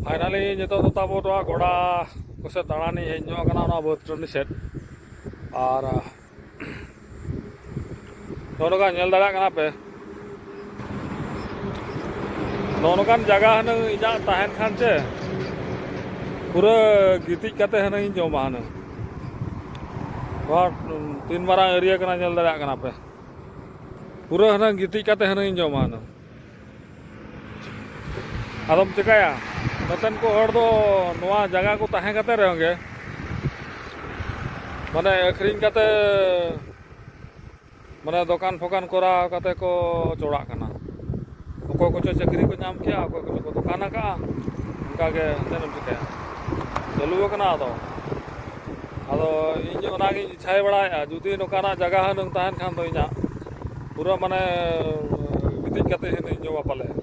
finally जो तो तब गोड़ा कुछ दाड़ानी हेजना बहुत टंडी सेट और नौका दाड़ा पे नौकान जगह हन इजा तहन खान चे पूरा गितिज कते हन जमा हन 3 मारा एरिया दाड़ा पे पूरा हन गितिज कते हन जमा हन आदम चिकाया नतन को हर दो नवा जगह को तहे कते रहेंगे माने अखरीन कते माने दुकान फोकान करा कते को चोड़ा कना को चाकरी को नाम किया को दुकान का उनका के तेनम चिकाया चलू कना आदो इन ओनागी छाय बड़ा जुदी नोकाना जगह हन तहन खान तो इना पूरा माने गितिज कते हन जो पाले